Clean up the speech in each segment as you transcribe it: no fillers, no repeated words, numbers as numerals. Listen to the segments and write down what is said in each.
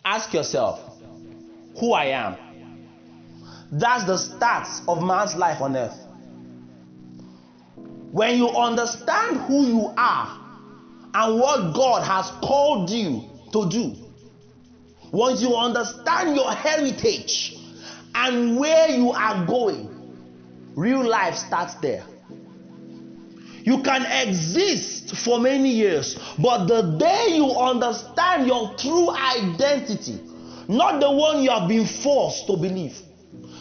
Ask yourself, who I am. That's the start of man's life on earth. When you understand who you are and what God has called you to do, once you understand your heritage and where you are going, real life starts there. You can exist for many years, but the day you understand your true identity, not the one you have been forced to believe,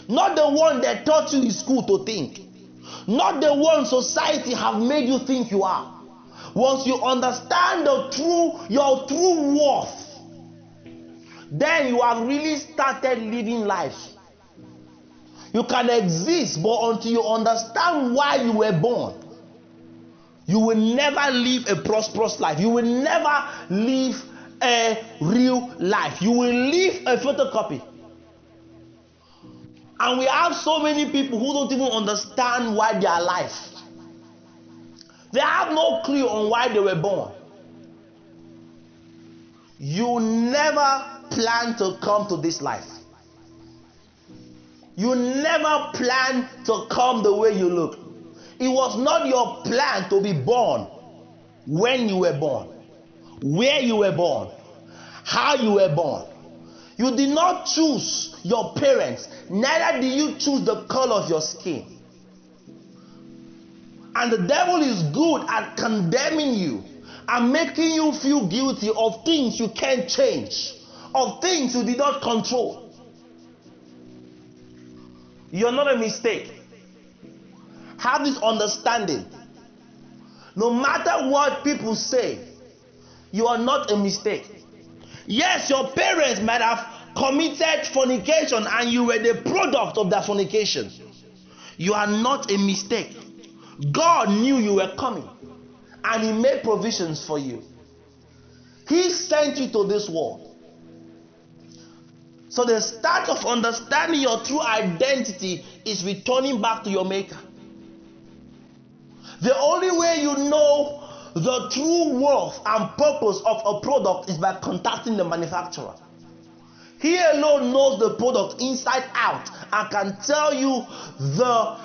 not the one that taught you in school to think, not the one society have made you think you are. Once you understand your true worth, then you have really started living life. You can exist, but until you understand why you were born, you will never live a prosperous life. You will never live a real life. You will live a photocopy. And we have so many people who don't even understand why they are alive. They have no clue on why they were born. You never plan to come to this life. You never plan to come the way you look. It was not your plan to be born when you were born, where you were born, how you were born. You did not choose your parents, neither did you choose the color of your skin. And the devil is good at condemning you and making you feel guilty of things you can't change, of things you did not control. You're not a mistake. Have this understanding. No matter what people say, you are not a mistake. Yes, your parents might have committed fornication and you were the product of that fornication. You are not a mistake. God knew you were coming and He made provisions for you. He sent you to this world. So the start of understanding your true identity is returning back to your Maker. The only way you know the true worth and purpose of a product is by contacting the manufacturer. He alone knows the product inside out and can tell you the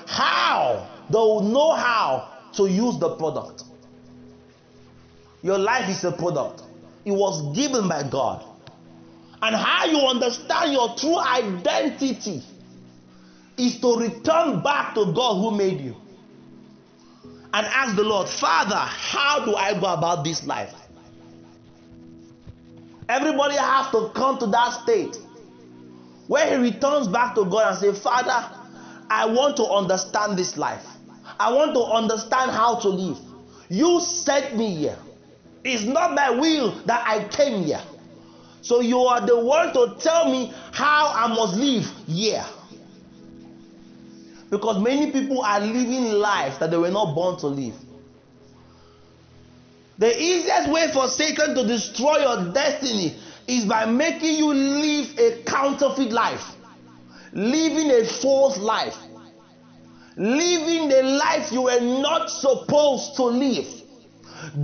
know-how to use the product. Your life is a product. It was given by God. And how you understand your true identity is to return back to God who made you. And ask the Lord, Father, how do I go about this life? Everybody has to come to that state where he returns back to God and say, Father, I want to understand this life. I want to understand how to live. You sent me here. It's not my will that I came here. So you are the one to tell me how I must live here. Because many people are living lives that they were not born to live. The easiest way for Satan to destroy your destiny is by making you live a counterfeit life, living a false life, living the life you were not supposed to live.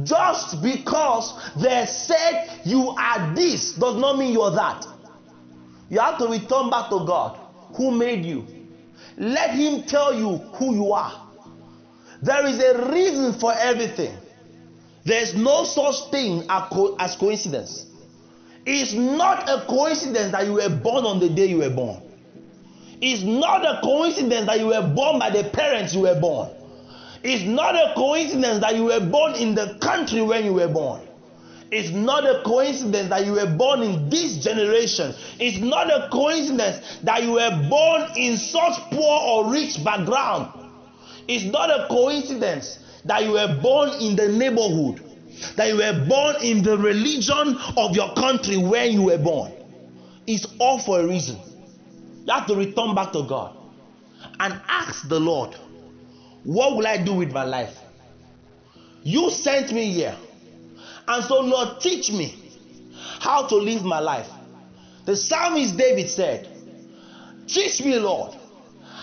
Just because they said you are this does not mean you are that. You have to return back to God who made you. Let Him tell you who you are. There is a reason for everything. There is no such thing as coincidence. It's not a coincidence that you were born on the day you were born. It's not a coincidence that you were born by the parents you were born. It's not a coincidence that you were born in the country when you were born. It's not a coincidence that you were born in this generation. It's not a coincidence that you were born in such poor or rich background. It's not a coincidence that you were born in the neighborhood, that you were born in the religion of your country when you were born. It's all for a reason. You have to return back to God and ask the Lord, what will I do with my life? You sent me here. And so, Lord, teach me how to live my life. The psalmist David said, teach me, Lord,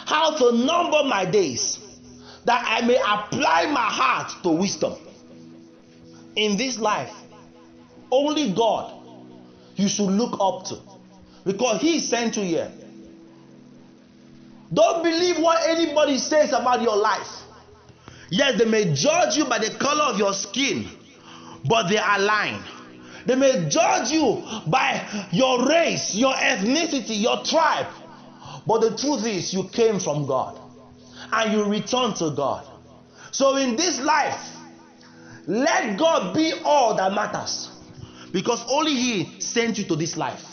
how to number my days, that I may apply my heart to wisdom. In this life, only God you should look up to, because he sent you here. Don't believe what anybody says about your life. Yes, they may judge you by the color of your skin, but they are lying. They may judge you by your race, your ethnicity, your tribe, but the truth is you came from God and you return to God. So in this life, let God be all that matters, because only he sent you to this life.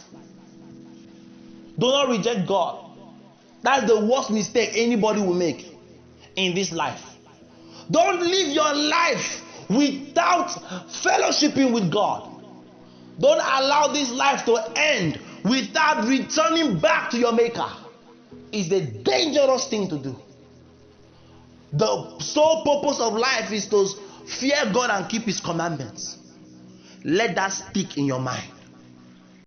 Do not reject God. That's the worst mistake anybody will make in this life. Don't live your life without fellowshipping with God. Don't allow this life to end without returning back to your Maker. It's a dangerous thing to do. The sole purpose of life is to fear God and keep his commandments. Let that stick in your mind.